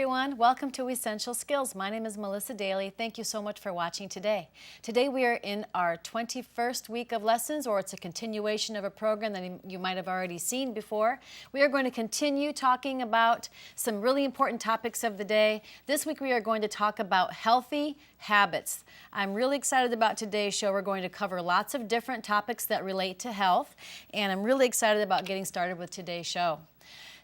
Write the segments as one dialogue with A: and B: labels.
A: everyone. Welcome to Essential Skills. My name is Melissa Daly. Thank you so much for watching today. Today we are in our 21st week of lessons, or it's a continuation of a program that you might have already seen before. We are going to continue talking about some really important topics of the day. This week we are going to talk about healthy habits. I'm really excited about today's show. We're going to cover lots of different topics that relate to health, and I'm really excited about getting started with today's show.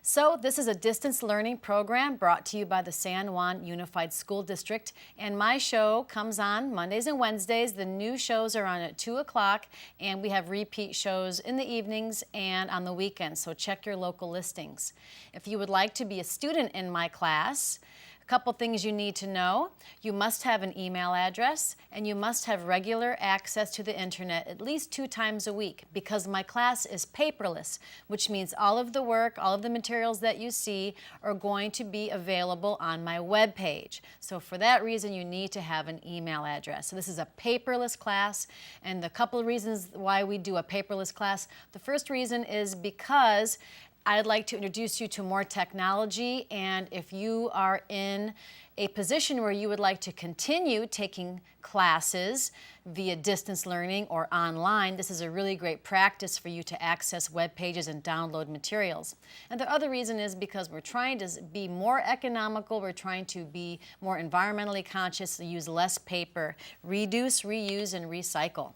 A: So this is a distance learning program brought to you by the San Juan Unified School District, and my show comes on Mondays and Wednesdays. The new shows are on at 2 o'clock, and we have repeat shows in the evenings and on the weekends, so check your local listings. If you would like to be a student in my class, a couple things you need to know. You must have an email address, and you must have regular access to the internet at least 2 times a week, because my class is paperless, which means all of the work, all of the materials that you see are going to be available on my web page. So for that reason, you need to have an email address. So this is a paperless class, and the couple of reasons why we do a paperless class. The first reason is because I'd like to introduce you to more technology, and if you are in a position where you would like to continue taking classes via distance learning or online, this is a really great practice for you to access web pages and download materials. And the other reason is because we're trying to be more economical, we're trying to be more environmentally conscious, use less paper, reduce, reuse, and recycle.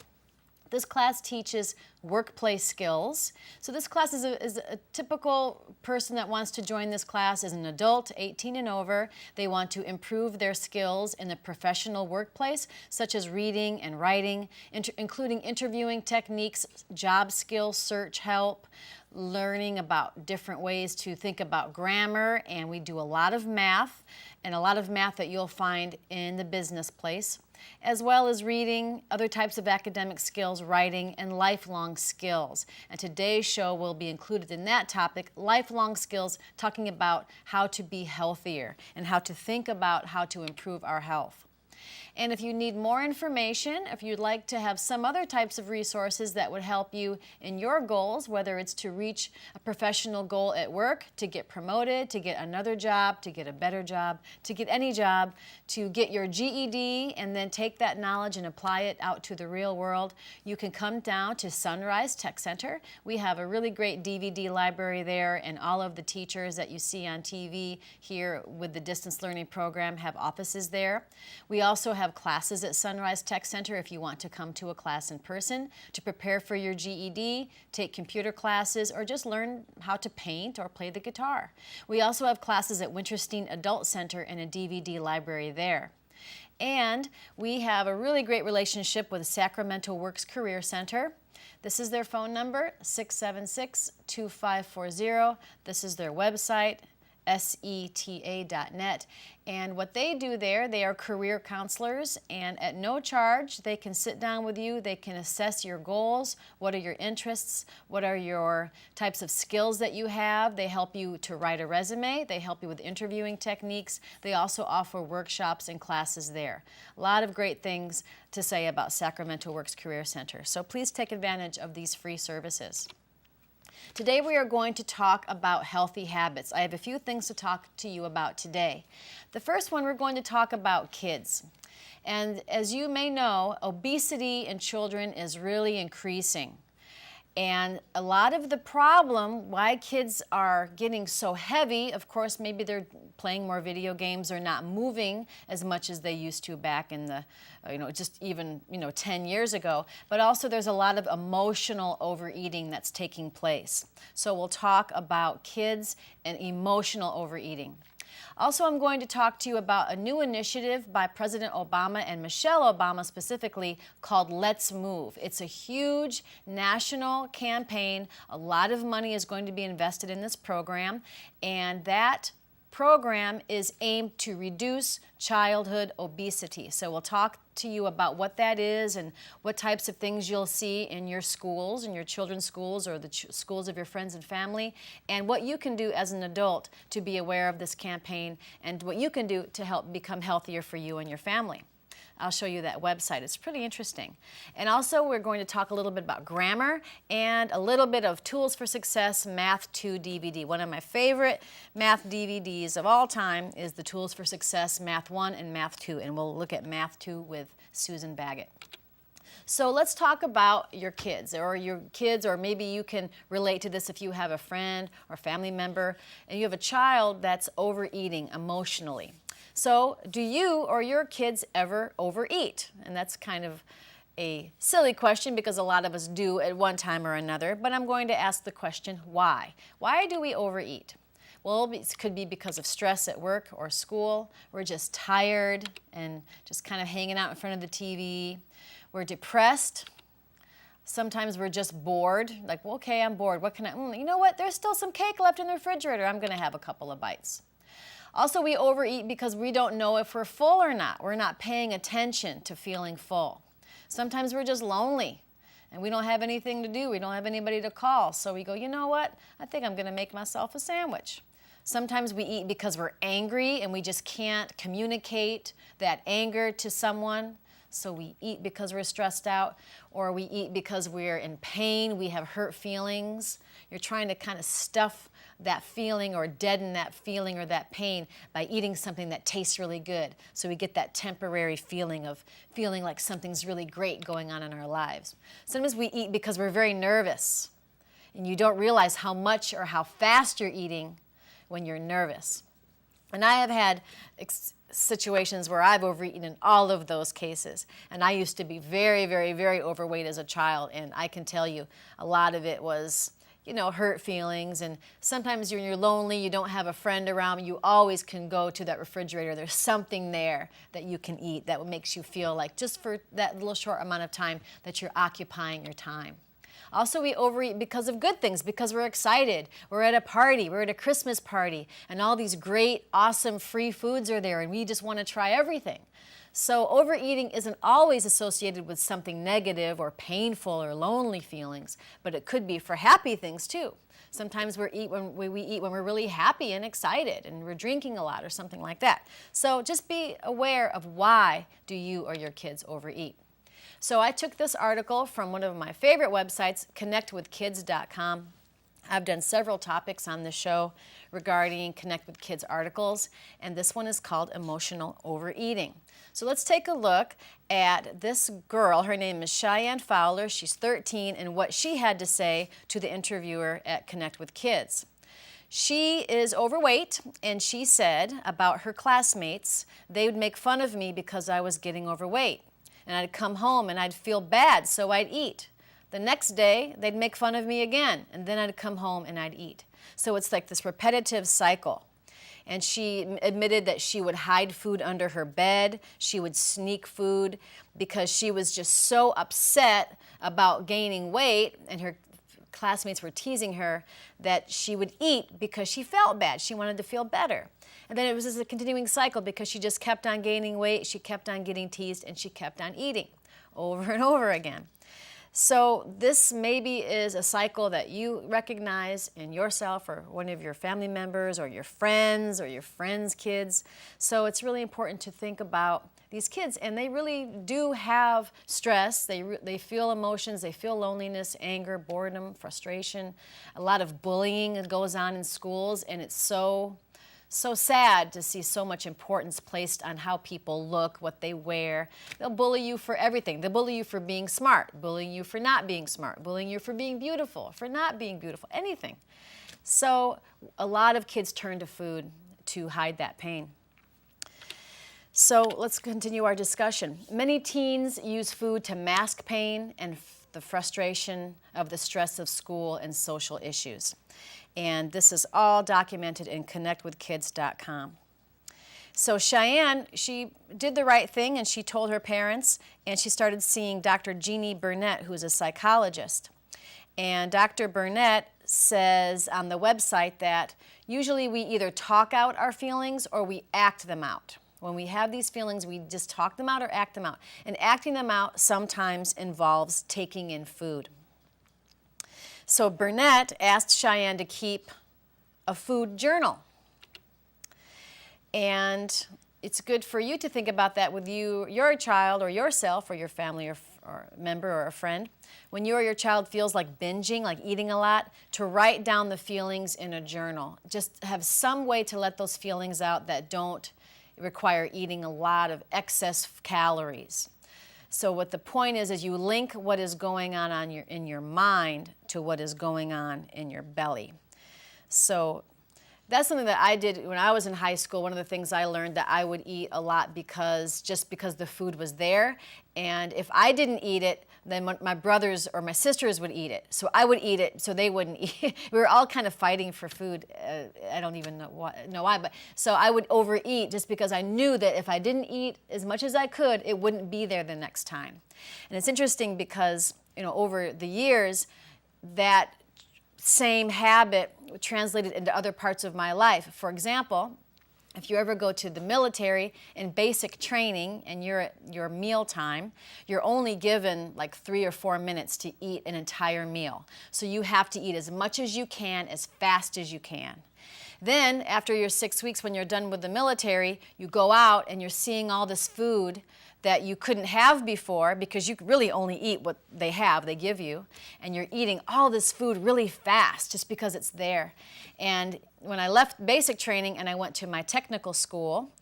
A: This class teaches workplace skills. So this class is a typical person that wants to join this class is an adult, 18 and over. They want to improve their skills in the professional workplace, such as reading and writing, including interviewing techniques, job skills, search help, learning about different ways to think about grammar, and we do a lot of math, and a lot of math that you'll find in the business place, as well as reading, other types of academic skills, writing, and lifelong skills. And today's show will be included in that topic, lifelong skills, talking about how to be healthier and how to think about how to improve our health. And if you need more information, if you'd like to have some other types of resources that would help you in your goals, whether it's to reach a professional goal at work, to get promoted, to get another job, to get a better job, to get any job, to get your GED and then take that knowledge and apply it out to the real world, you can come down to Sunrise Tech Center. We have a really great DVD library there, and all of the teachers that you see on TV here with the distance learning program have offices there. We also have classes at Sunrise Tech Center if you want to come to a class in person to prepare for your GED, take computer classes, or just learn how to paint or play the guitar. We also have classes at Winterstein Adult Center and a DVD library there. And we have a really great relationship with Sacramento Works Career Center. This is their phone number, 676-2540. This is their website, seta.net. And what they do there, they are career counselors, and at no charge, they can sit down with you, they can assess your goals, what are your interests, what are your types of skills that you have. They help you to write a resume, they help you with interviewing techniques. They also offer workshops and classes there. A lot of great things to say about Sacramento Works Career Center, so please take advantage of these free services. Today we are going to talk about healthy habits. I have a few things to talk to you about today. The first one, we're going to talk about kids. And as you may know, obesity in children is really increasing. And a lot of the problem why kids are getting so heavy, of course, maybe they're playing more video games or not moving as much as they used to back in the, just even, 10 years ago. But also there's a lot of emotional overeating that's taking place. So we'll talk about kids and emotional overeating. Also, I'm going to talk to you about a new initiative by President Obama and Michelle Obama specifically called Let's Move. It's a huge national campaign. A lot of money is going to be invested in this program, and that program is aimed to reduce childhood obesity. So we'll talk to you about what that is and what types of things you'll see in your schools, in your children's schools or the schools of your friends and family, and what you can do as an adult to be aware of this campaign and what you can do to help become healthier for you and your family. I'll show you that website. It's pretty interesting. And also we're going to talk a little bit about grammar and a little bit of Tools for Success Math 2 DVD. One of my favorite math DVDs of all time is the Tools for Success Math 1 and Math 2, and we'll look at Math 2 with Susan Baggett. So let's talk about your kids, or maybe you can relate to this if you have a friend or family member and you have a child that's overeating emotionally. So do you or your kids ever overeat? And that's kind of a silly question because a lot of us do at one time or another, but I'm going to ask the question, why? Why do we overeat? Well, it could be because of stress at work or school. We're just tired and just kind of hanging out in front of the TV. We're depressed. Sometimes we're just bored. Like, well, okay, I'm bored. What can I, you know what? There's still some cake left in the refrigerator. I'm going to have a couple of bites. Also, we overeat because we don't know if we're full or not. We're not paying attention to feeling full. Sometimes we're just lonely and we don't have anything to do. We don't have anybody to call. So we go, you know what? I think I'm going to make myself a sandwich. Sometimes we eat because we're angry and we just can't communicate that anger to someone. So we eat because we're stressed out, or we eat because we're in pain, we have hurt feelings. You're trying to kind of stuff that feeling or deaden that feeling or that pain by eating something that tastes really good. So we get that temporary feeling of feeling like something's really great going on in our lives. Sometimes we eat because we're very nervous, and you don't realize how much or how fast you're eating when you're nervous. And I have had situations where I've overeaten in all of those cases. And I used to be very, very, very overweight as a child, and I can tell you a lot of it was, hurt feelings. And sometimes when you're lonely, you don't have a friend around, you always can go to that refrigerator. There's something there that you can eat that makes you feel like just for that little short amount of time that you're occupying your time. Also, we overeat because of good things, because we're excited. We're at a party, we're at a Christmas party, and all these great, awesome free foods are there, and we just want to try everything. So overeating isn't always associated with something negative or painful or lonely feelings, but it could be for happy things too. Sometimes we eat when we're really happy and excited, and we're drinking a lot or something like that. So just be aware of why do you or your kids overeat. So I took this article from one of my favorite websites, connectwithkids.com. I've done several topics on the show regarding Connect with Kids articles, and this one is called Emotional Overeating. So let's take a look at this girl. Her name is Cheyenne Fowler. She's 13, and what she had to say to the interviewer at Connect with Kids. She is overweight, and she said about her classmates, they would make fun of me because I was getting overweight. And I'd come home and I'd feel bad, so I'd eat. The next day, they'd make fun of me again, and then I'd come home and I'd eat. So it's like this repetitive cycle. And she admitted that she would hide food under her bed. She would sneak food because she was just so upset about gaining weight, and her classmates were teasing her, that she would eat because she felt bad. She wanted to feel better. And then it was just a continuing cycle because she just kept on gaining weight, she kept on getting teased, and she kept on eating over and over again. So this maybe is a cycle that you recognize in yourself or one of your family members or your friends' kids. So it's really important to think about these kids, and they really do have stress. They feel emotions, they feel loneliness, anger, boredom, frustration. A lot of bullying goes on in schools, and it's so sad to see so much importance placed on how people look, what they wear. They'll bully you for everything. They'll bully you for being smart, bullying you for not being smart, bullying you for being beautiful, for not being beautiful, anything. So a lot of kids turn to food to hide that pain. So let's continue our discussion. Many teens use food to mask pain and the frustration of the stress of school and social issues. And this is all documented in connectwithkids.com. So Cheyenne, she did the right thing, and she told her parents, and she started seeing Dr. Jeannie Burnett, who is a psychologist. And Dr. Burnett says on the website that usually we either talk out our feelings or we act them out. When we have these feelings, we just talk them out or act them out. And acting them out sometimes involves taking in food. So Burnett asked Cheyenne to keep a food journal. And it's good for you to think about that with your child or yourself or your family or member or a friend. When you or your child feels like binging, like eating a lot, to write down the feelings in a journal. Just have some way to let those feelings out that don't require eating a lot of excess calories. So what the point is you link what is going on in your mind to what is going on in your belly. So that's something that I did when I was in high school. One of the things I learned that I would eat a lot just because the food was there. And if I didn't eat it, then my brothers or my sisters would eat it. So I would eat it so they wouldn't eat. We were all kind of fighting for food. I don't even know why. But so I would overeat just because I knew that if I didn't eat as much as I could, it wouldn't be there the next time. And it's interesting because, over the years, that same habit translated into other parts of my life. For example, if you ever go to the military in basic training and you're at your meal time, you're only given like 3 or 4 minutes to eat an entire meal. So you have to eat as much as you can, as fast as you can. Then after your 6 weeks, when you're done with the military, you go out and you're seeing all this food that you couldn't have before because you really only eat what they give you, and you're eating all this food really fast just because it's there. And when I left basic training and I went to my technical school,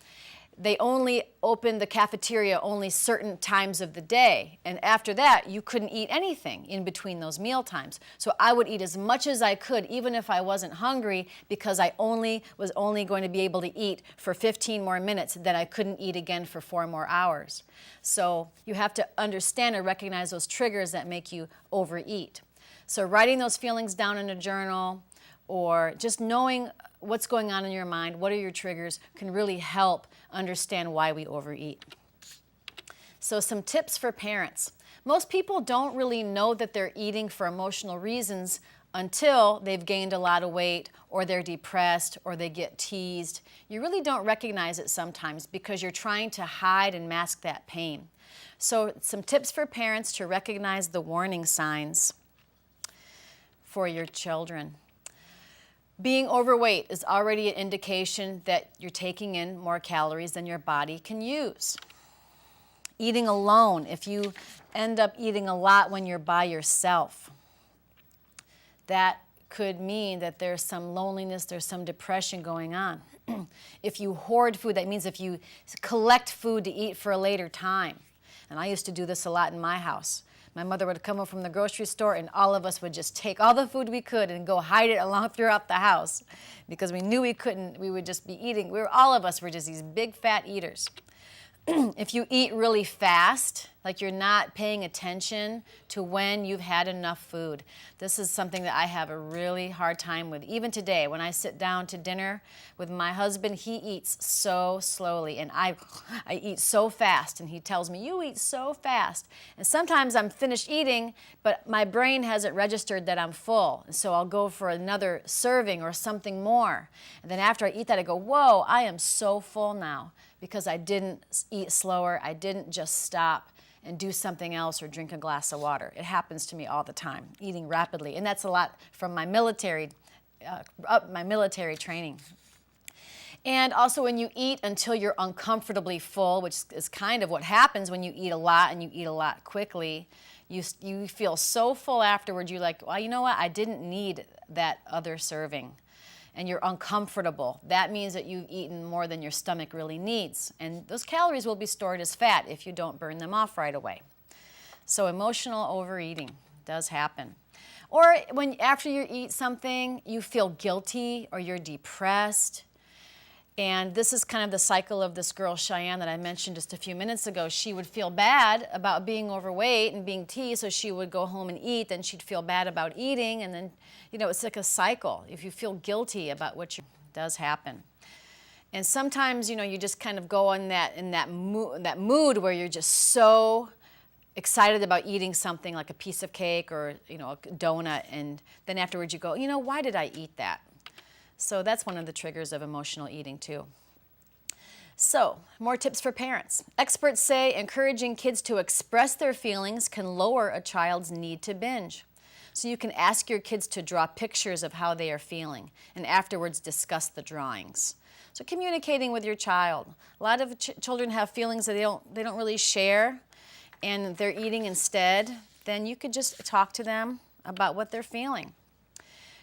A: they only opened the cafeteria only certain times of the day. And after that, you couldn't eat anything in between those meal times. So I would eat as much as I could, even if I wasn't hungry, because I was only going to be able to eat for 15 more minutes, then I couldn't eat again for 4 more hours. So you have to understand and recognize those triggers that make you overeat. So writing those feelings down in a journal, or just knowing what's going on in your mind, what are your triggers, can really help understand why we overeat. So some tips for parents. Most people don't really know that they're eating for emotional reasons until they've gained a lot of weight, or they're depressed, or they get teased. You really don't recognize it sometimes because you're trying to hide and mask that pain. So some tips for parents to recognize the warning signs for your children. Being overweight is already an indication that you're taking in more calories than your body can use. Eating alone, if you end up eating a lot when you're by yourself, that could mean that there's some loneliness, there's some depression going on. If you hoard food, that means if you collect food to eat for a later time. And I used to do this a lot in my house. My mother would come home from the grocery store and all of us would just take all the food we could and go hide it along throughout the house because we knew we would just be eating. All of us were just these big fat eaters. If you eat really fast, like you're not paying attention to when you've had enough food, this is something that I have a really hard time with. Even today, when I sit down to dinner with my husband, he eats so slowly, and I eat so fast, and he tells me, "You eat so fast." And sometimes I'm finished eating, but my brain hasn't registered that I'm full, and so I'll go for another serving or something more. And then after I eat that, I go, "Whoa, I am so full now," because I didn't eat slower, I didn't just stop and do something else or drink a glass of water. It happens to me all the time, eating rapidly. And that's a lot from my military training. And also when you eat until you're uncomfortably full, which is kind of what happens when you eat a lot and you eat a lot quickly, you feel so full afterwards, you're like, well, you know what, I didn't need that other serving. And you're uncomfortable. That means that you've eaten more than your stomach really needs. And those calories will be stored as fat if you don't burn them off right away. So emotional overeating does happen. Or when after you eat something, you feel guilty or you're depressed. And this is kind of the cycle of this girl, Cheyenne, that I mentioned just a few minutes ago. She would feel bad about being overweight and being teased, so she would go home and eat, then she'd feel bad about eating, and then, it's like a cycle. If you feel guilty about what does happen. And sometimes, you just kind of go in that mood where you're just so excited about eating something like a piece of cake or, a donut, and then afterwards you go, why did I eat that? So that's one of the triggers of emotional eating too. So, more tips for parents. Experts say encouraging kids to express their feelings can lower a child's need to binge. So you can ask your kids to draw pictures of how they are feeling and afterwards discuss the drawings. So communicating with your child. A lot of children have feelings that they don't really share, and they're eating instead. Then you could just talk to them about what they're feeling.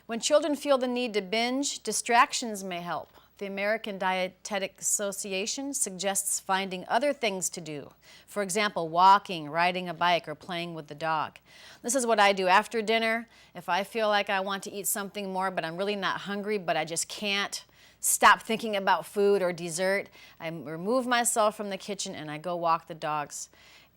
A: When children feel the need to binge, distractions may help. The American Dietetic Association suggests finding other things to do. For example, walking, riding a bike, or playing with the dog. This is what I do after dinner. If I feel like I want to eat something more, but I'm really not hungry, but I just can't stop thinking about food or dessert, I remove myself from the kitchen and I go walk the dogs.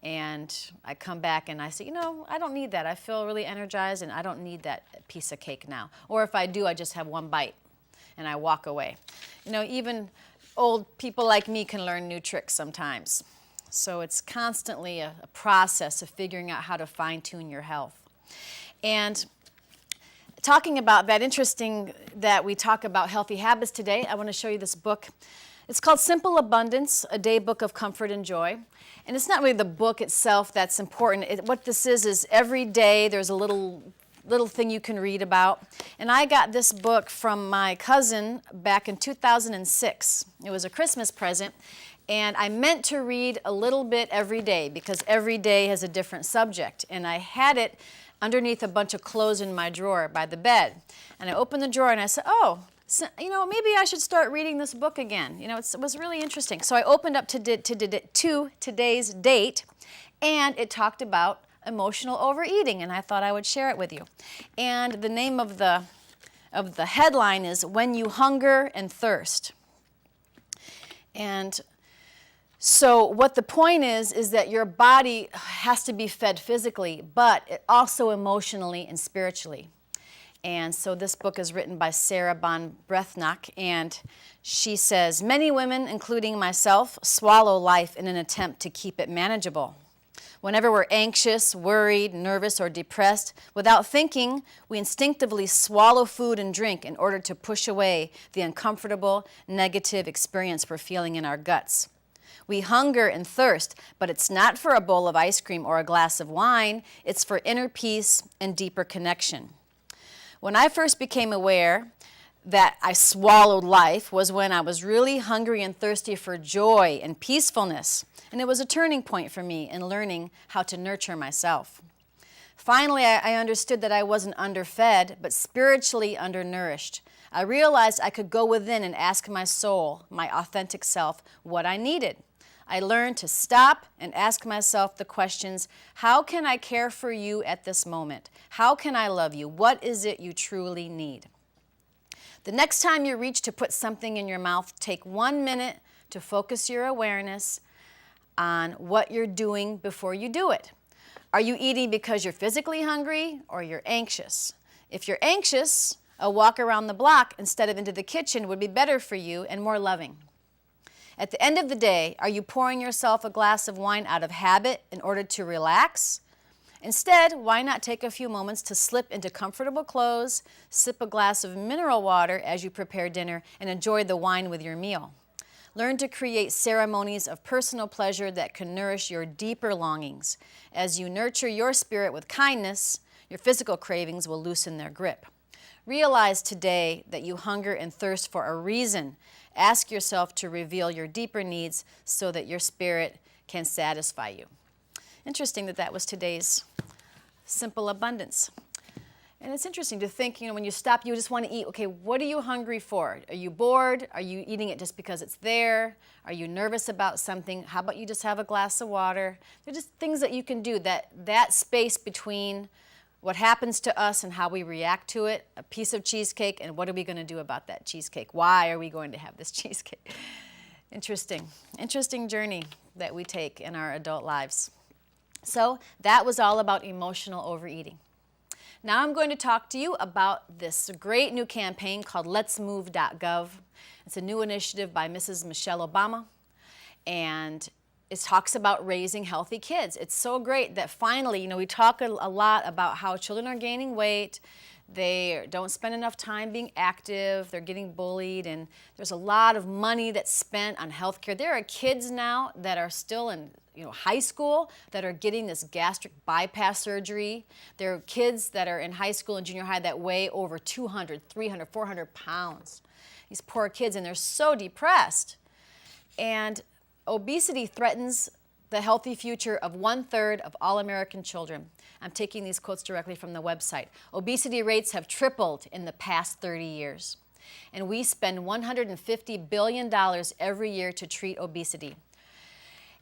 A: And I come back and I say, I don't need that. I feel really energized and I don't need that piece of cake now. Or if I do, I just have one bite and I walk away. Even old people like me can learn new tricks sometimes. So it's constantly a process of figuring out how to fine-tune your health. And talking about that, interesting that we talk about healthy habits today, I want to show you this book. It's called Simple Abundance, a Day Book of Comfort and Joy. And it's not really the book itself that's important. What this is every day there's a little thing you can read about. And I got this book from my cousin back in 2006. It was a Christmas present. And I meant to read a little bit every day because every day has a different subject. And I had underneath a bunch of clothes in my drawer by the bed. And I opened the drawer and I said, oh, so, maybe I should start reading this book again. It was really interesting. So I opened up to today's date, and it talked about emotional overeating, and I thought I would share it with you. And the name of the headline is When You Hunger and Thirst. And so what the point is that your body has to be fed physically, but also emotionally and spiritually. And so this book is written by Sarah Bon Brethnock, and she says, many women, including myself, swallow life in an attempt to keep it manageable. Whenever we're anxious, worried, nervous, or depressed, without thinking, we instinctively swallow food and drink in order to push away the uncomfortable, negative experience we're feeling in our guts. We hunger and thirst, but it's not for a bowl of ice cream or a glass of wine. It's for inner peace and deeper connection. When I first became aware that I swallowed life was when I was really hungry and thirsty for joy and peacefulness. And it was a turning point for me in learning how to nurture myself. Finally, I understood that I wasn't underfed, but spiritually undernourished. I realized I could go within and ask my soul, my authentic self, what I needed. I learned to stop and ask myself the questions, how can I care for you at this moment? How can I love you? What is it you truly need? The next time you reach to put something in your mouth, take 1 minute to focus your awareness on what you're doing before you do it. Are you eating because you're physically hungry or you're anxious? If you're anxious, a walk around the block instead of into the kitchen would be better for you and more loving. At the end of the day, are you pouring yourself a glass of wine out of habit in order to relax? Instead, why not take a few moments to slip into comfortable clothes, sip a glass of mineral water as you prepare dinner, and enjoy the wine with your meal? Learn to create ceremonies of personal pleasure that can nourish your deeper longings. As you nurture your spirit with kindness, your physical cravings will loosen their grip. Realize today that you hunger and thirst for a reason. Ask yourself to reveal your deeper needs so that your spirit can satisfy you. Interesting that was today's Simple Abundance. And it's interesting to think, when you stop, you just want to eat. Okay, what are you hungry for? Are you bored? Are you eating it just because it's there? Are you nervous about something? How about you just have a glass of water? They're just things that you can do, that space between what happens to us and how we react to it, a piece of cheesecake, and what are we going to do about that cheesecake? Why are we going to have this cheesecake? Interesting journey that we take in our adult lives. So that was all about emotional overeating. Now I'm going to talk to you about this great new campaign called letsmove.gov. It's a new initiative by Mrs. Michelle Obama, and it talks about raising healthy kids. It's so great that finally, we talk a lot about how children are gaining weight, they don't spend enough time being active, they're getting bullied, and there's a lot of money that's spent on health care. There are kids now that are still in high school that are getting this gastric bypass surgery. There are kids that are in high school and junior high that weigh over 200, 300, 400 pounds. these poor kids, and they're so depressed. And obesity threatens the healthy future of 1/3 of all American children. I'm taking these quotes directly from the website. Obesity rates have tripled in the past 30 years. And we spend $150 billion every year to treat obesity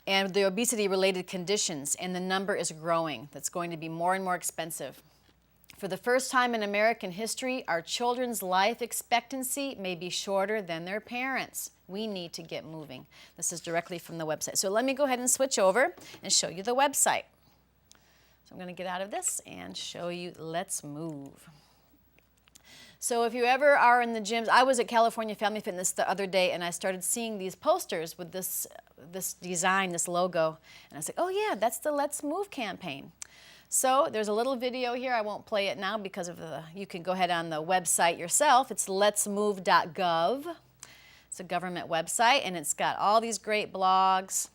A: and the obesity-related conditions, and the number is growing. That's going to be more and more expensive. For the first time in American history, our children's life expectancy may be shorter than their parents. We need to get moving. This is directly from the website. So let me go ahead and switch over and show you the website. So I'm going to get out of this and show you Let's Move. So if you ever are in the gyms, I was at California Family Fitness the other day, and I started seeing these posters with this design, this logo, and I was like, oh yeah, that's the Let's Move campaign. So there's a little video here. I won't play it now because of you can go ahead on the website yourself. It's letsmove.gov. It's a government website, and it's got all these great blogs.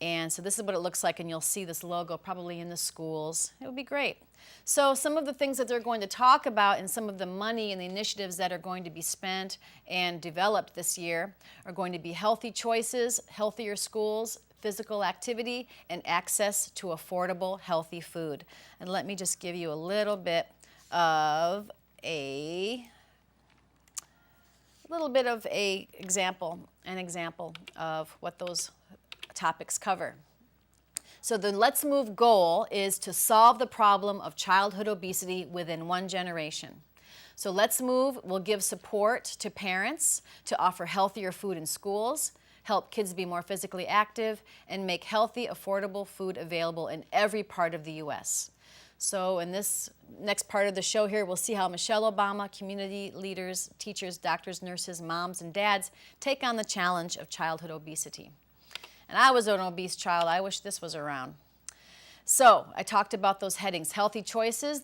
A: And so this is what it looks like, and you'll see this logo probably in the schools. It would be great. So some of the things that they're going to talk about and some of the money and the initiatives that are going to be spent and developed this year are going to be healthy choices, healthier schools, physical activity, and access to affordable, healthy food. And let me just give you a little bit of an example of what those topics cover. So the Let's Move goal is to solve the problem of childhood obesity within one generation. So Let's Move will give support to parents to offer healthier food in schools, help kids be more physically active, and make healthy, affordable food available in every part of the U.S. So in this next part of the show here, we'll see how Michelle Obama, community leaders, teachers, doctors, nurses, moms, and dads take on the challenge of childhood obesity. And I was an obese child. I wish this was around. So I talked about those headings. Healthy choices,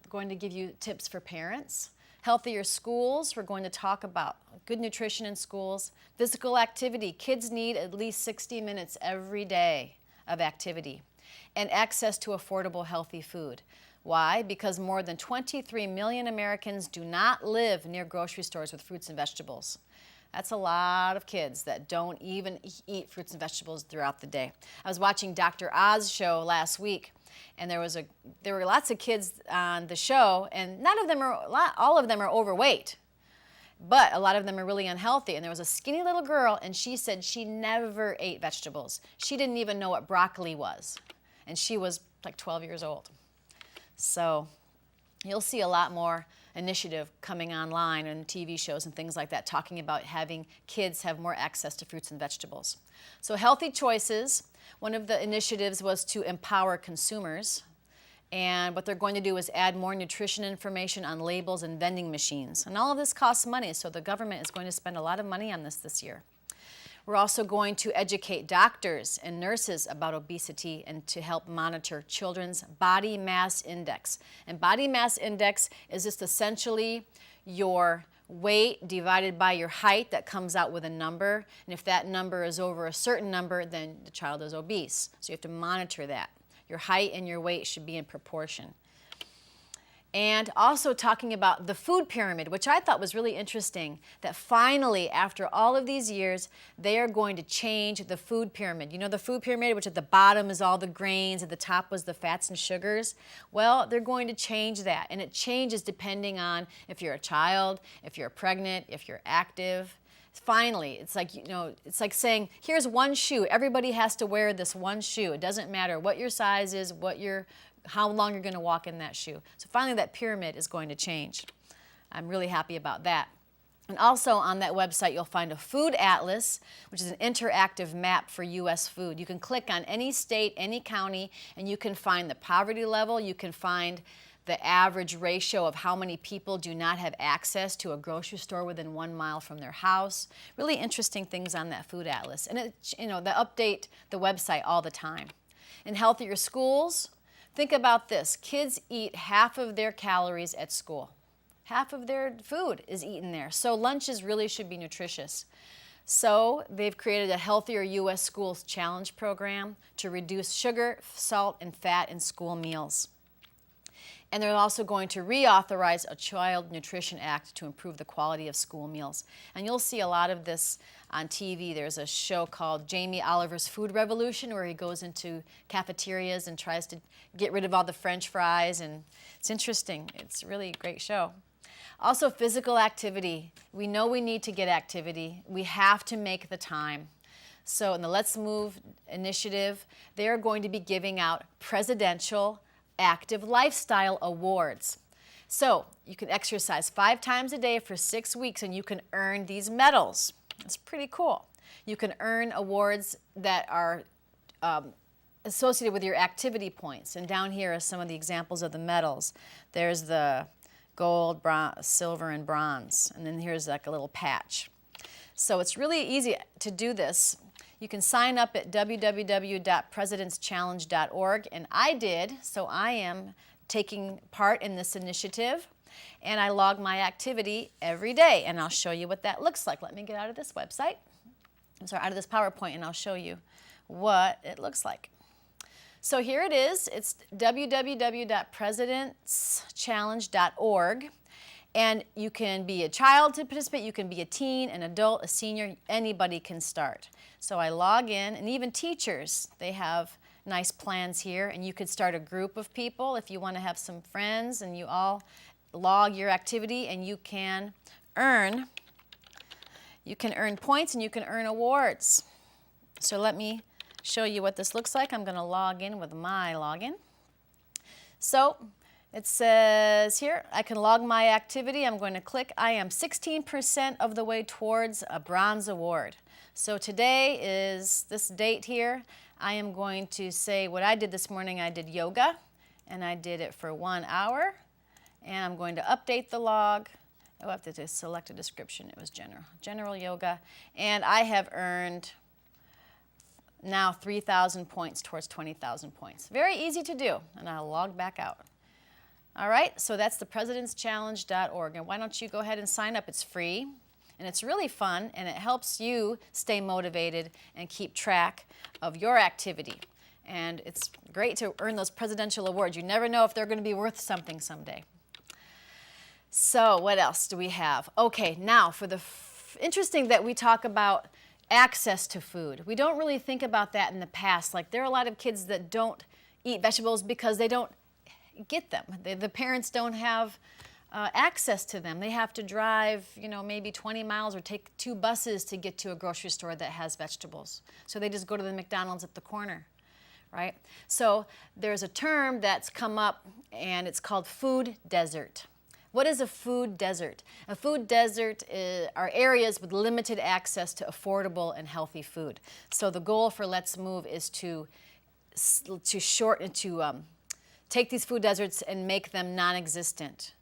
A: going to give you tips for parents. Healthier schools, we're going to talk about good nutrition in schools. Physical activity, kids need at least 60 minutes every day of activity. And access to affordable, healthy food. Why? Because more than 23 million Americans do not live near grocery stores with fruits and vegetables. That's a lot of kids that don't even eat fruits and vegetables throughout the day. I was watching Dr. Oz show last week, and there were lots of kids on the show, and all of them are overweight, but a lot of them are really unhealthy. And there was a skinny little girl, and she said she never ate vegetables. She didn't even know what broccoli was, and she was like 12 years old. So you'll see a lot more initiative coming online and TV shows and things like that, talking about having kids have more access to fruits and vegetables. So healthy choices, one of the initiatives was to empower consumers. And what they're going to do is add more nutrition information on labels and vending machines. And all of this costs money, so the government is going to spend a lot of money on this year. We're also going to educate doctors and nurses about obesity and to help monitor children's body mass index. And body mass index is just essentially your weight divided by your height that comes out with a number. And if that number is over a certain number, then the child is obese. So you have to monitor that. Your height and your weight should be in proportion. And also talking about the food pyramid, which I thought was really interesting, that finally, after all of these years, they are going to change the food pyramid. You know the food pyramid, which at the bottom is all the grains, at the top was the fats and sugars? Well, they're going to change that, and it changes depending on if you're a child, if you're pregnant, if you're active. Finally, it's like saying, here's one shoe. Everybody has to wear this one shoe. It doesn't matter what your size is, how long you're going to walk in that shoe. So finally that pyramid is going to change. I'm really happy about that. And also on that website you'll find a food atlas, which is an interactive map for U.S. food. You can click on any state, any county, and you can find the poverty level. You can find the average ratio of how many people do not have access to a grocery store within 1 mile from their house. Really interesting things on that food atlas. And they update the website all the time. In healthier schools, think about this. Kids eat half of their calories at school. Half of their food is eaten there. So lunches really should be nutritious. So they've created a Healthier U.S. Schools Challenge program to reduce sugar, salt, and fat in school meals. And they're also going to reauthorize a Child Nutrition Act to improve the quality of school meals. And you'll see a lot of this on TV. There's a show called Jamie Oliver's Food Revolution where he goes into cafeterias and tries to get rid of all the French fries. And it's interesting. It's really a great show. Also, physical activity. We know we need to get activity. We have to make the time. So in the Let's Move initiative, they're going to be giving out presidential active lifestyle awards. So you can exercise 5 times a day for 6 weeks and you can earn these medals. It's pretty cool. You can earn awards that are associated with your activity points. And down here are some of the examples of the medals. There's the gold, bronze, silver, and bronze. And then here's like a little patch. So it's really easy to do this. You can sign up at www.presidentschallenge.org, and I did, so I am taking part in this initiative, and I log my activity every day, and I'll show you what that looks like. Let me get out of this website, out of this PowerPoint, and I'll show you what it looks like. So here it is. It's www.presidentschallenge.org. And you can be a child to participate, you can be a teen, an adult, a senior, anybody can start. So I log in, and even teachers, they have nice plans here, and you could start a group of people if you want to have some friends, and you all log your activity, and you can earn points and you can earn awards. So let me show you what this looks like. I'm going to log in with my login. So it says here, I can log my activity. I'm going to click. I am 16% of the way towards a bronze award. So today is this date here. I am going to say what I did this morning. I did yoga, and I did it for 1 hour. And I'm going to update the log. Oh, I have to just select a description. It was general yoga. And I have earned now 3,000 points towards 20,000 points. Very easy to do. And I'll log back out. All right, so that's the presidentschallenge.org. And why don't you go ahead and sign up? It's free, and it's really fun, and it helps you stay motivated and keep track of your activity. And it's great to earn those presidential awards. You never know if they're going to be worth something someday. So what else do we have? Okay, now for the interesting that we talk about access to food. We don't really think about that in the past. Like there are a lot of kids that don't eat vegetables because they don't get them. The parents don't have access to them. They have to drive, maybe 20 miles or take 2 buses to get to a grocery store that has vegetables. So they just go to the McDonald's at the corner, right? So there's a term that's come up, and it's called food desert. What is a food desert? A food desert are areas with limited access to affordable and healthy food. So the goal for Let's Move is to take these food deserts and make them non-existent.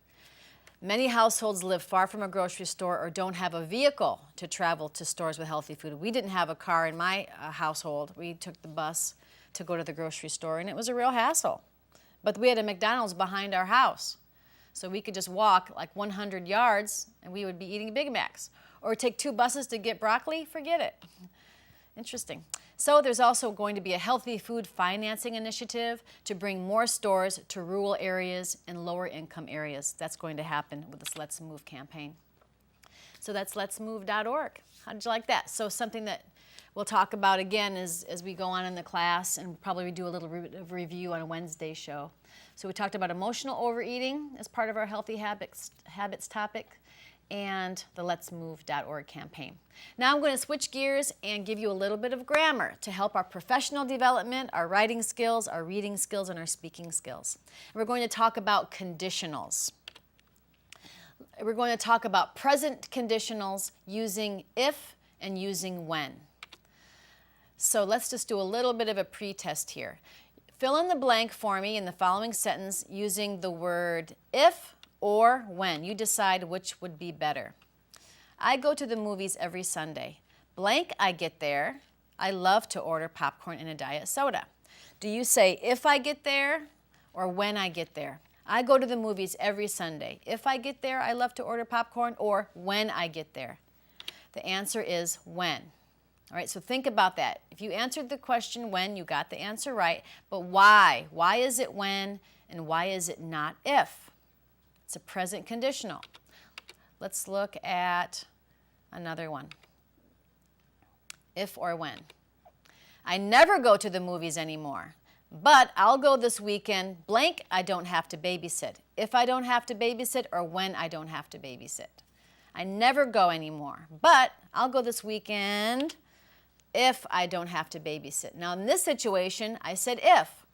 A: Many households live far from a grocery store or don't have a vehicle to travel to stores with healthy food. We didn't have a car in my household. We took the bus to go to the grocery store, and it was a real hassle. But we had a McDonald's behind our house, so we could just walk like 100 yards, and we would be eating Big Macs. Or take 2 buses to get broccoli, forget it. Interesting. So there's also going to be a healthy food financing initiative to bring more stores to rural areas and lower income areas. That's going to happen with this Let's Move campaign. So that's letsmove.org. How did you like that? So something that we'll talk about again as we go on in the class, and probably do a little review on a Wednesday show. So we talked about emotional overeating as part of our healthy habits topic, and the letsmove.org campaign. Now I'm going to switch gears and give you a little bit of grammar to help our professional development, our writing skills, our reading skills, and our speaking skills. And we're going to talk about conditionals. We're going to talk about present conditionals using if and using when. So let's just do a little bit of a pre-test here. Fill in the blank for me in the following sentence using the word if or when. You decide which would be better. I go to the movies every Sunday. Blank, I get there. I love to order popcorn and a diet soda. Do you say if I get there or when I get there? I go to the movies every Sunday. If I get there, I love to order popcorn, or when I get there? The answer is when. All right, so think about that. If you answered the question when, you got the answer right, but why? Why is it when and why is it not if? It's a present conditional. Let's look at another one. If or when. I never go to the movies anymore, but I'll go this weekend, blank, I don't have to babysit. If I don't have to babysit or when I don't have to babysit. I never go anymore, but I'll go this weekend if I don't have to babysit. Now in this situation, I said if.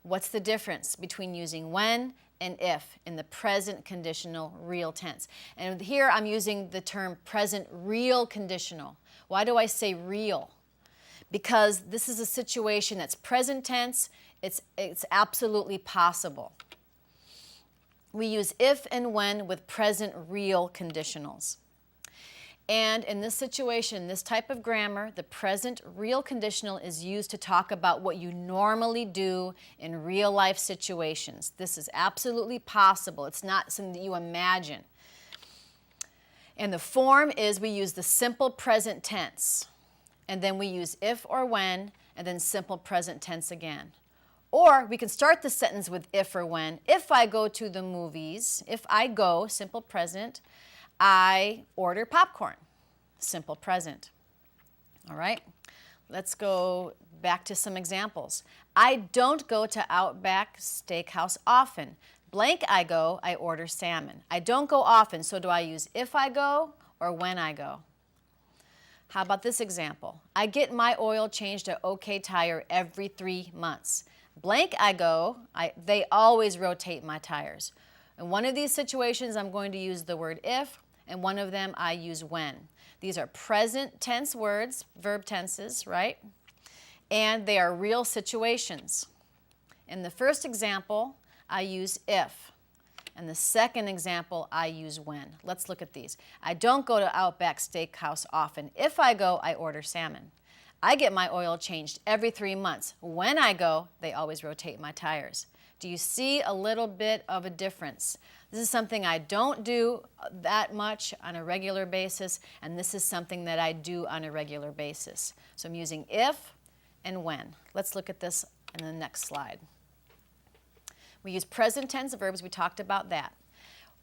A: What's the difference between using when and if in the present conditional real tense? And here I'm using the term present real conditional. Why do I say real? Because this is a situation that's present tense, it's absolutely possible. We use if and when with present real conditionals. And in this situation, this type of grammar, the present real conditional is used to talk about what you normally do in real life situations. This is absolutely possible. It's not something that you imagine. And the form is we use the simple present tense. And then we use if or when, and then simple present tense again. Or we can start the sentence with if or when. If I go to the movies, if I go, simple present, I order popcorn, simple present. All right, let's go back to some examples. I don't go to Outback Steakhouse often. Blank I go, I order salmon. I don't go often, so do I use if I go or when I go? How about this example? I get my oil changed at OK Tire every 3 months. Blank I go, they always rotate my tires. In one of these situations, I'm going to use the word if, and one of them I use when. These are present tense words, verb tenses, right? And they are real situations. In the first example, I use if. And the second example, I use when. Let's look at these. I don't go to Outback Steakhouse often. If I go, I order salmon. I get my oil changed every 3 months. When I go, they always rotate my tires. Do you see a little bit of a difference? This is something I don't do that much on a regular basis, and this is something that I do on a regular basis. So I'm using if and when. Let's look at this in the next slide. We use present tense verbs. We talked about that.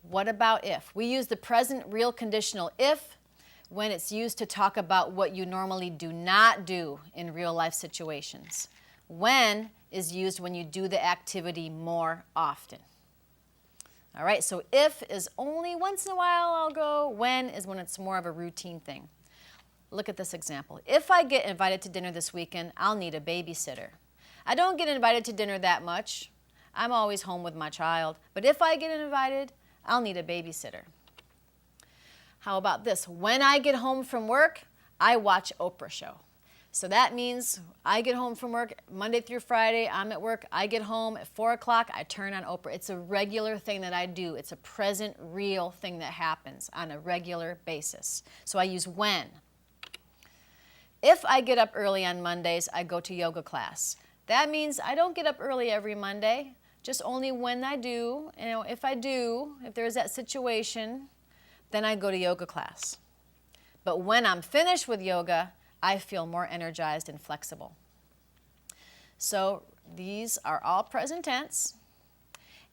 A: What about if? We use the present real conditional if when it's used to talk about what you normally do not do in real life situations. When is used when you do the activity more often. All right, so if is only once in a while I'll go. When is when it's more of a routine thing. Look at this example. If I get invited to dinner this weekend, I'll need a babysitter. I don't get invited to dinner that much. I'm always home with my child. But if I get invited, I'll need a babysitter. How about this? When I get home from work, I watch Oprah show. So that means I get home from work Monday through Friday, I'm at work, I get home at 4 o'clock, I turn on Oprah. It's a regular thing that I do. It's a present, real thing that happens on a regular basis. So I use when. If I get up early on Mondays, I go to yoga class. That means I don't get up early every Monday, just only when I do. You know, if there's that situation, then I go to yoga class. But when I'm finished with yoga, I feel more energized and flexible. So these are all present tense,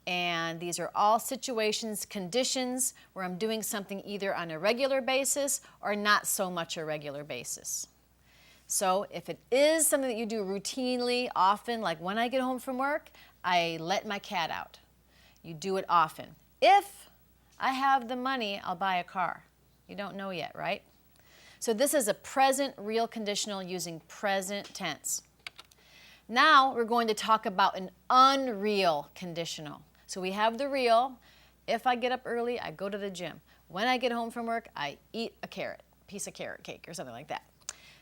A: and these are all situations, conditions where I'm doing something either on a regular basis or not so much a regular basis. So if it is something that you do routinely, often, like when I get home from work, I let my cat out. You do it often. If I have the money, I'll buy a car. You don't know yet, right? So this is a present real conditional using present tense. Now we're going to talk about an unreal conditional. So we have the real. If I get up early, I go to the gym. When I get home from work, I eat a piece of carrot cake or something like that.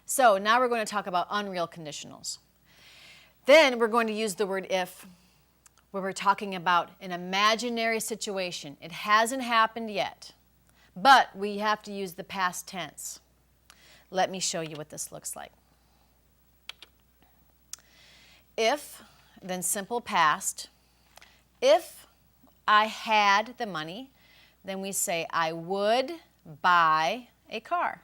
A: So now we're going to talk about unreal conditionals. Then we're going to use the word if when we're talking about an imaginary situation. It hasn't happened yet, but we have to use the past tense. Let me show you what this looks like. If, then simple past. If I had the money, then we say I would buy a car.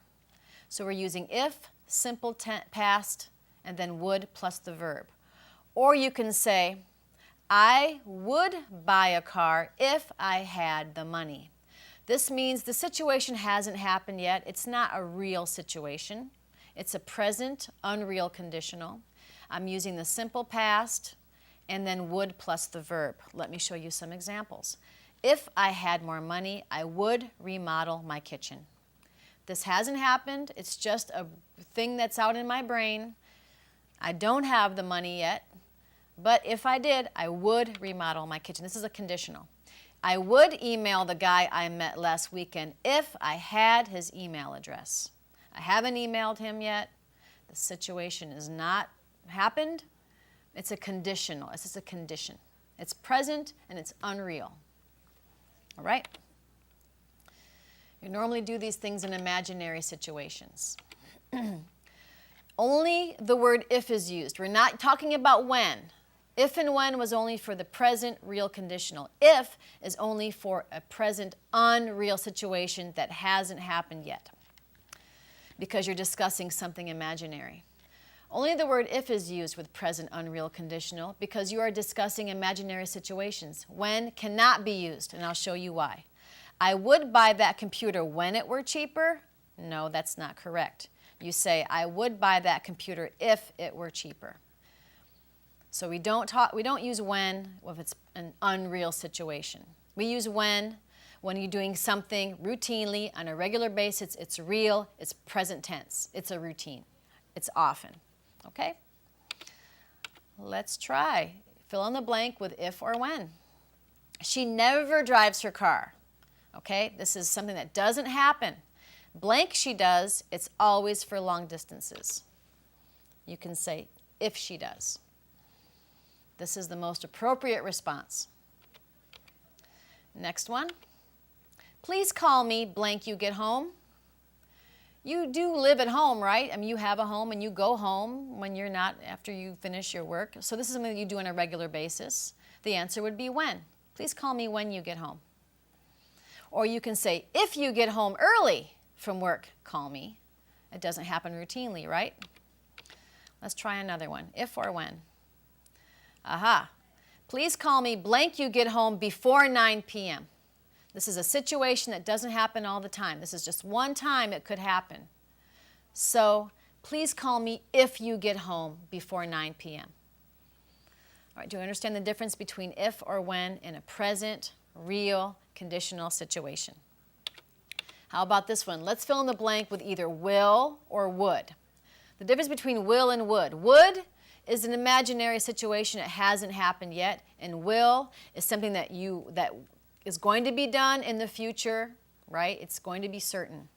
A: So we're using if, simple past, and then would plus the verb. Or you can say, I would buy a car if I had the money. This means the situation hasn't happened yet. It's not a real situation. It's a present, unreal conditional. I'm using the simple past and then would plus the verb. Let me show you some examples. If I had more money, I would remodel my kitchen. This hasn't happened. It's just a thing that's out in my brain. I don't have the money yet, but if I did, I would remodel my kitchen. This is a conditional. I would email the guy I met last weekend if I had his email address. I haven't emailed him yet. The situation has not happened. It's a conditional. It's just a condition. It's present and it's unreal. All right? You normally do these things in imaginary situations. Only the word if is used. We're not talking about when. If and when was only for the present real conditional. If is only for a present unreal situation that hasn't happened yet, because you're discussing something imaginary. Only the word if is used with present unreal conditional because you are discussing imaginary situations. When cannot be used, and I'll show you why. I would buy that computer when it were cheaper. No, that's not correct. You say, I would buy that computer if it were cheaper. So we don't use when if it's an unreal situation. We use when you're doing something routinely on a regular basis. It's real, it's present tense, it's a routine, it's often. Okay? Let's try. Fill in the blank with if or when. She never drives her car. Okay? This is something that doesn't happen. Blank she does, it's always for long distances. You can say if she does. This is the most appropriate response. Next one. Please call me blank you get home. You do live at home, right? I mean, you have a home and you go home when you're not after you finish your work. So this is something that you do on a regular basis. The answer would be when. Please call me when you get home. Or you can say, if you get home early from work, call me. It doesn't happen routinely, right? Let's try another one. If or when. Aha. Please call me blank you get home before 9 p.m. This is a situation that doesn't happen all the time. This is just one time it could happen. So please call me if you get home before 9 p.m. All right, do you understand the difference between if or when in a present, real, conditional situation? How about this one? Let's fill in the blank with either will or would. The difference between will and would. Would is an imaginary situation that hasn't happened yet, and will is something that is going to be done in the future, right? It's going to be certain.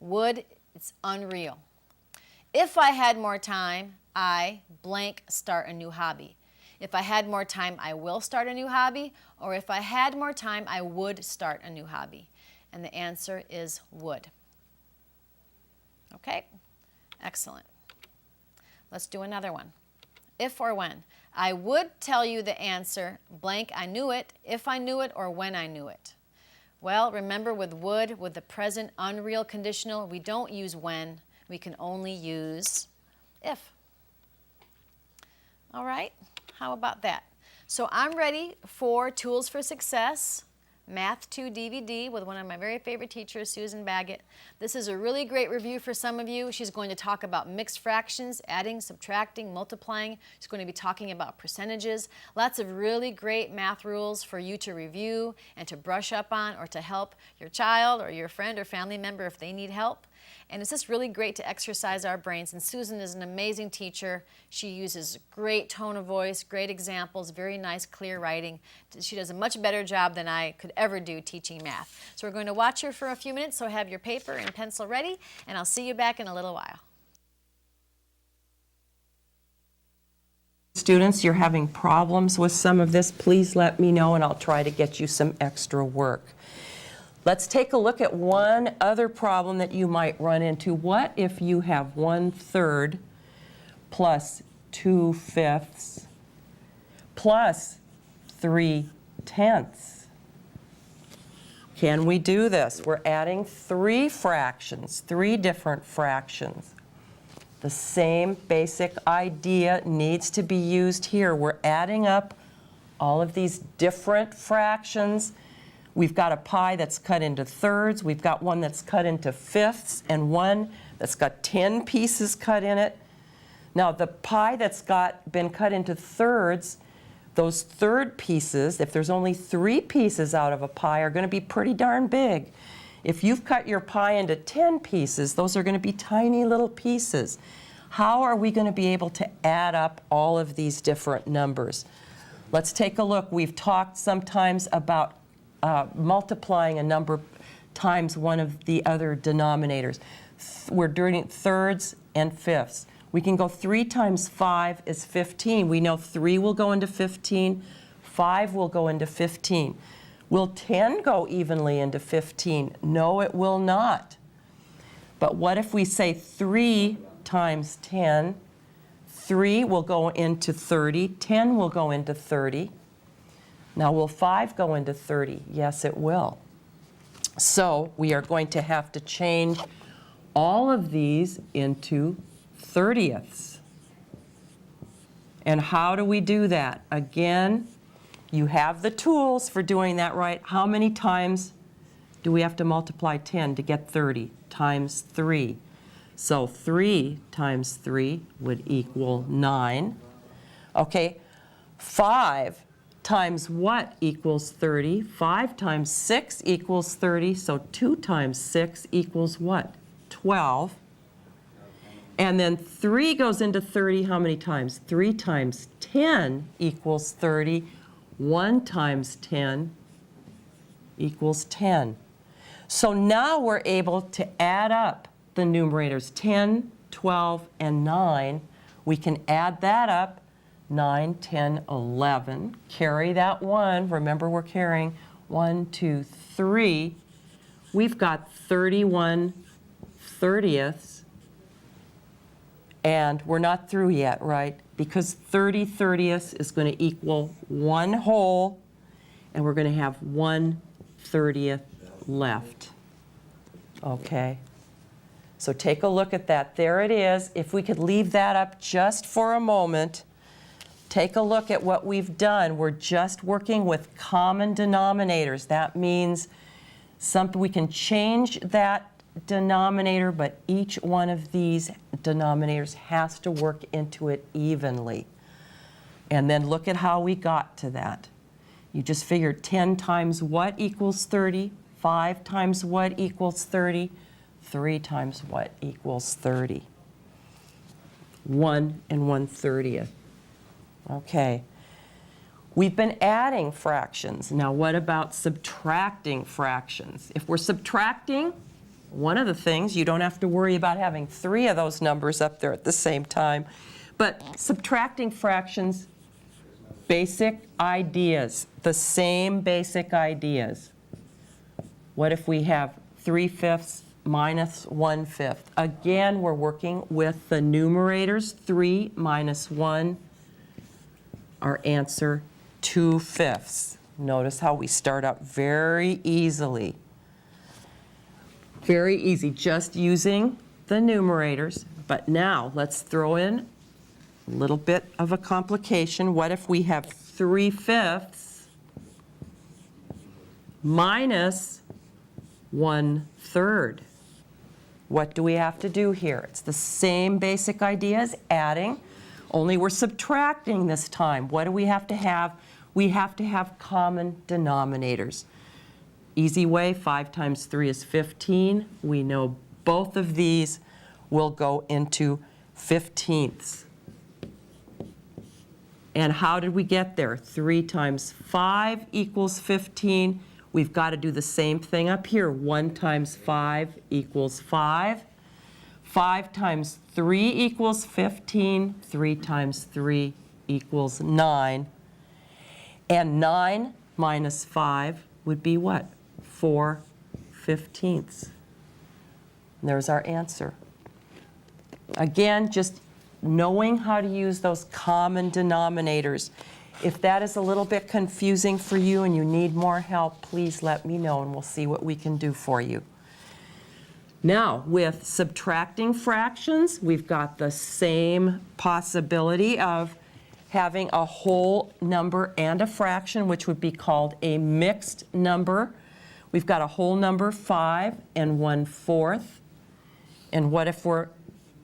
A: Would, it's unreal. If I had more time, I blank start a new hobby. If I had more time, I will start a new hobby, or if I had more time, I would start a new hobby. And the answer is would. Okay? Excellent. Let's do another one. If or when. I would tell you the answer, blank, I knew it, if I knew it, or when I knew it. Well, remember with would, with the present unreal conditional, we don't use when. We can only use if. All right? How about that? So I'm ready for Tools for Success, Math 2 DVD with one of my very favorite teachers, Susan Baggett. This is a really great review for some of you. She's going to talk about mixed fractions, adding, subtracting, multiplying. She's going to be talking about percentages. Lots of really great math rules for you to review and to brush up on, or to help your child or your friend or family member if they need help. And it's just really great to exercise our brains. And Susan is an amazing teacher. She uses great tone of voice, great examples, very nice, clear writing. She does a much better job than I could ever do teaching math. So we're going to watch her for a few minutes, so have your paper and pencil ready, and I'll see you back in a little while.
B: Students, you're having problems with some of this, please let me know and I'll try to get you some extra work. Let's take a look at one other problem that you might run into. What if you have 1/3 plus 2/5 plus 3/10? Can we do this? We're adding three fractions, three different fractions. The same basic idea needs to be used here. We're adding up all of these different fractions. We've got a pie that's cut into thirds. We've got one that's cut into fifths and one that's got 10 pieces cut in it. Now, the pie that's been cut into thirds, those third pieces, if there's only 3 pieces out of a pie, are going to be pretty darn big. If you've cut your pie into 10 pieces, those are going to be tiny little pieces. How are we going to be able to add up all of these different numbers? Let's take a look. We've talked sometimes about multiplying a number times one of the other denominators. We're doing thirds and fifths. We can go 3 times 5 is 15. We know 3 will go into 15, 5 will go into 15. Will 10 go evenly into 15? No, it will not. But what if we say 3 times 10? 3 will go into 30, 10 will go into 30. Now, will 5 go into 30? Yes, it will. So we are going to have to change all of these into 30ths. And how do we do that? Again, you have the tools for doing that, right? How many times do we have to multiply 10 to get 30? Times 3. So 3 times 3 would equal 9. Okay, 5 times what equals 30? 5 times 6 equals 30, so 2 times 6 equals what? 12. And then 3 goes into 30 how many times? 3 times 10 equals 30. 1 times 10 equals 10. So now we're able to add up the numerators 10, 12, and 9. We can add that up. 9, 10, 11. Carry that 1. Remember, we're carrying 1, 2, 3. We've got 31 30ths. And we're not through yet, right? Because 30 30ths is going to equal 1 whole, and we're going to have 1 30th left. Okay? So take a look at that. There it is. If we could leave that up just for a moment, take a look at what we've done. We're just working with common denominators. That means we can change that denominator, but each one of these denominators has to work into it evenly. And then look at how we got to that. You just figured 10 times what equals 30, 5 times what equals 30, 3 times what equals 30. 1 and 1/30. Okay. We've been adding fractions. Now what about subtracting fractions? If we're subtracting, one of the things, you don't have to worry about having 3 of those numbers up there at the same time. But subtracting fractions, basic ideas, the same basic ideas. What if we have 3/5 minus 1/5? Again, we're working with the numerators. 3 minus 1, our answer, 2/5. Notice how we start out very easily. Very easy, just using the numerators. But now let's throw in a little bit of a complication. What if we have 3/5 minus 1/3? What do we have to do here? It's the same basic idea as adding, only we're subtracting this time. What do we have to have? We have to have common denominators. Easy way, 5 times 3 is 15. We know both of these will go into 15ths. And how did we get there? 3 times 5 equals 15. We've got to do the same thing up here. 1 times 5 equals 5. 5 times 3 equals 15. 3 times 3 equals 9. And 9 minus 5 would be what? 4/15. There's our answer. Again, just knowing how to use those common denominators. If that is a little bit confusing for you and you need more help, please let me know and we'll see what we can do for you. Now, with subtracting fractions, we've got the same possibility of having a whole number and a fraction, which would be called a mixed number. We've got a whole number 5 and 1/4. And what if we're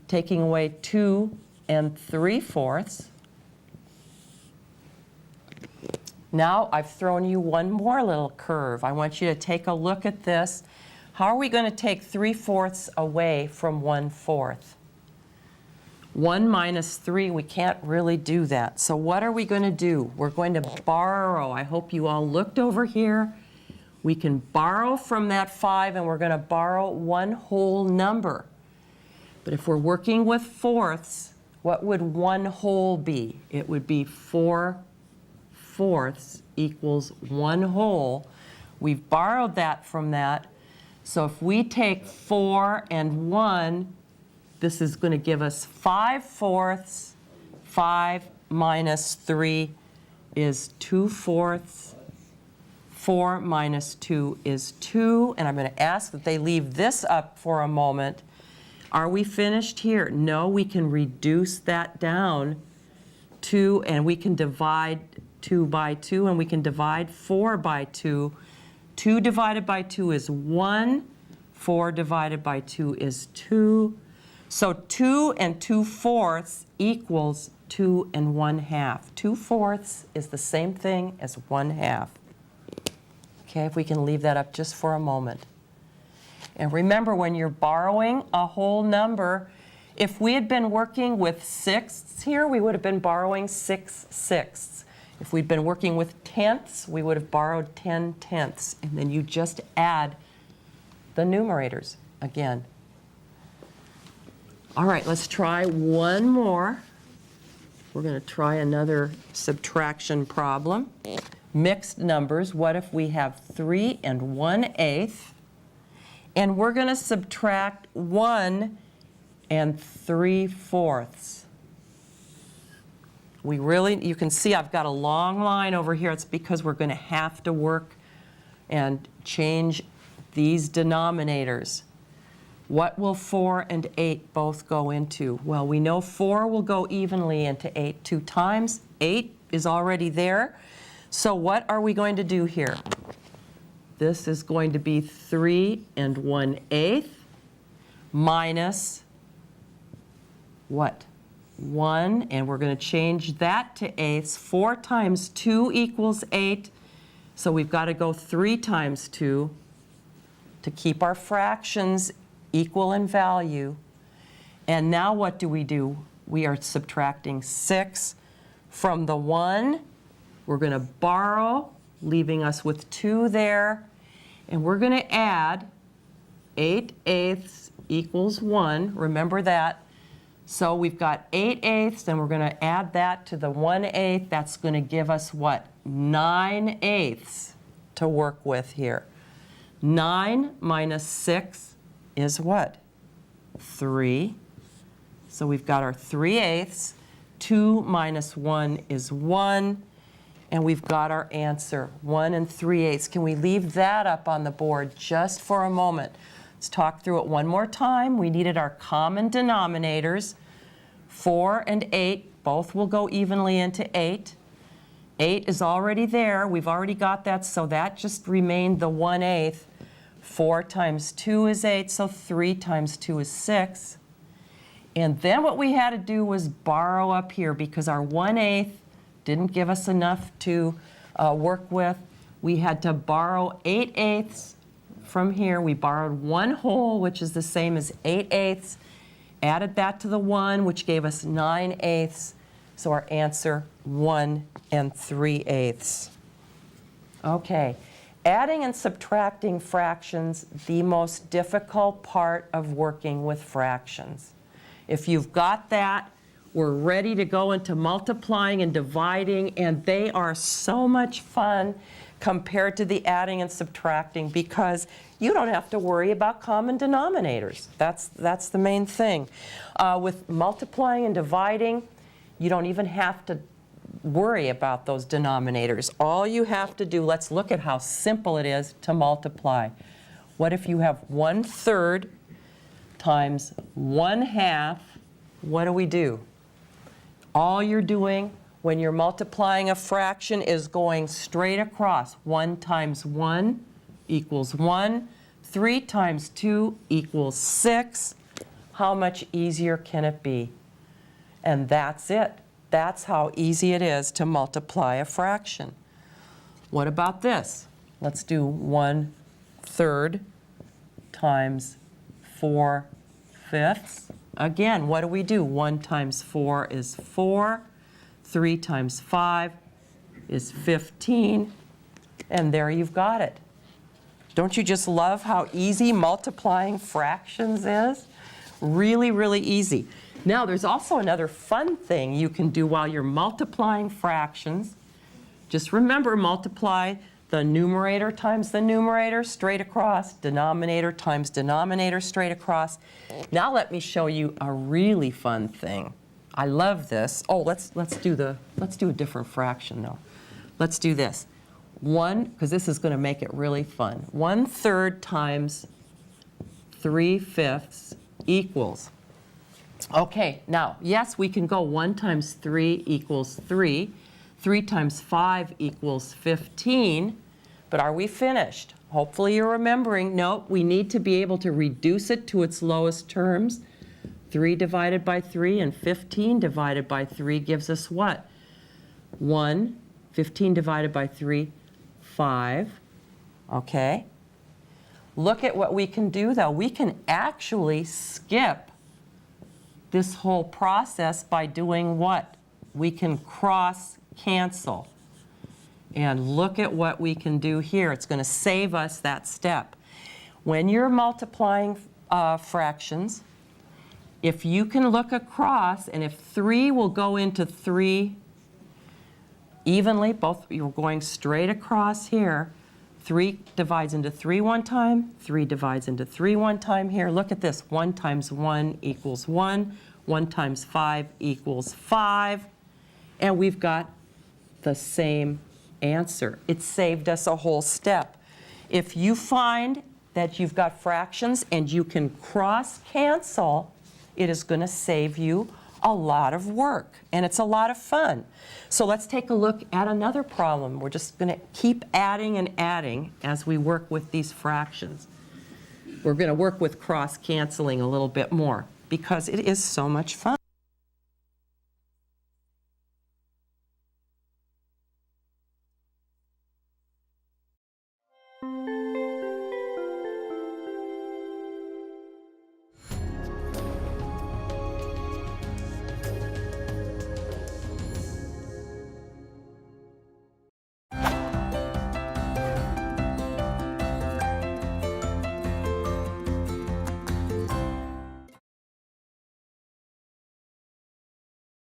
B: taking away 2 and 3/4? Now I've thrown you one more little curve. I want you to take a look at this. How are we going to take 3/4 away from 1/4? 1 minus 3, we can't really do that. So what are we going to do? We're going to borrow. I hope you all looked over here. We can borrow from that 5, and we're going to borrow one whole number. But if we're working with fourths, what would one whole be? It would be 4/4 equals one whole. We've borrowed that from that. So if we take 4 and 1, this is going to give us 5/4. 5 minus 3 is 2/4. 4 minus 2 is 2. And I'm going to ask that they leave this up for a moment. Are we finished here? No, we can reduce that down 2, and we can divide 2 by 2, and we can divide 4 by 2. 2 divided by 2 is 1. 4 divided by 2 is 2. So 2 and 2/4 equals 2 and 1/2. 2/4 is the same thing as 1/2. Okay, if we can leave that up just for a moment. And remember, when you're borrowing a whole number, if we had been working with sixths here, we would have been borrowing 6/6. If we'd been working with tenths, we would have borrowed 10/10. And then you just add the numerators again. All right, let's try one more. We're going to try another subtraction problem. Mixed numbers. What if we have 3 and 1/8? And we're going to subtract 1 and 3/4. You can see I've got a long line over here. It's because we're going to have to work and change these denominators. What will 4 and 8 both go into? Well, we know 4 will go evenly into 8 2 times. 8 is already there. So what are we going to do here? This is going to be 3 and 1/8 minus what? 1, and we're going to change that to eighths. 4 times 2 equals 8, so we've got to go 3 times 2 to keep our fractions equal in value. And now what do? We are subtracting 6 from the 1. We're going to borrow, leaving us with 2 there. And we're going to add 8/8 equals 1. Remember that. So we've got 8/8, and we're going to add that to the 1/8. That's going to give us what? 9/8 to work with here. 9 minus 6 is what? 3. So we've got our 3/8. 2 minus 1 is 1. And we've got our answer, 1 and 3/8. Can we leave that up on the board just for a moment? Let's talk through it one more time. We needed our common denominators. 4 and 8, both will go evenly into 8. 8 is already there. We've already got that, so that just remained the 1/8. 4 times 2 is 8, so 3 times 2 is 6. And then what we had to do was borrow up here because our 1/8 didn't give us enough to work with. We had to borrow 8/8 from here. We borrowed 1 whole, which is the same as 8/8, added that to the 1, which gave us 9/8. So our answer, 1 and 3/8. Okay, adding and subtracting fractions, the most difficult part of working with fractions. If you've got that, we're ready to go into multiplying and dividing, and they are so much fun compared to the adding and subtracting because you don't have to worry about common denominators. That's the main thing. With multiplying and dividing, you don't even have to worry about those denominators. All you have to do, let's look at how simple it is to multiply. What if you have 1/3 times 1/2, what do? All you're doing when you're multiplying a fraction is going straight across. 1 times 1 equals 1. 3 times 2 equals 6. How much easier can it be? And that's it. That's how easy it is to multiply a fraction. What about this? Let's do 1/3 times 4/5. Again, what do? 1 times 4 is 4. 3 times 5 is 15. And there you've got it. Don't you just love how easy multiplying fractions is? Really, really easy. Now, there's also another fun thing you can do while you're multiplying fractions. Just remember, multiply the numerator times the numerator straight across, denominator times denominator straight across. Now let me show you a really fun thing. I love this. Oh, let's do a different fraction though. Let's do this. Because this is going to make it really fun. 1/3 times 3/5 equals. Okay, now, yes, we can go 1 times 3 equals 3. 3 times 5 equals 15. But are we finished? Hopefully you're remembering. No, we need to be able to reduce it to its lowest terms. 3 divided by 3 and 15 divided by 3 gives us what? 1. 15 divided by 3, 5. Okay. Look at what we can do, though. We can actually skip this whole process by doing what? We can cross cancel. And look at what we can do here. It's going to save us that step. When you're multiplying fractions, if you can look across, and if 3 will go into 3 evenly, both you're going straight across here, 3 divides into 3 one time, 3 divides into 3 one time here. Look at this. 1 times 1 equals 1. 1 times 5 equals 5. And we've got the same answer. It saved us a whole step. If you find that you've got fractions and you can cross cancel, it is going to save you a lot of work, and it's a lot of fun. So let's take a look at another problem. We're just going to keep adding and adding as we work with these fractions. We're going to work with cross canceling a little bit more because it is so much fun.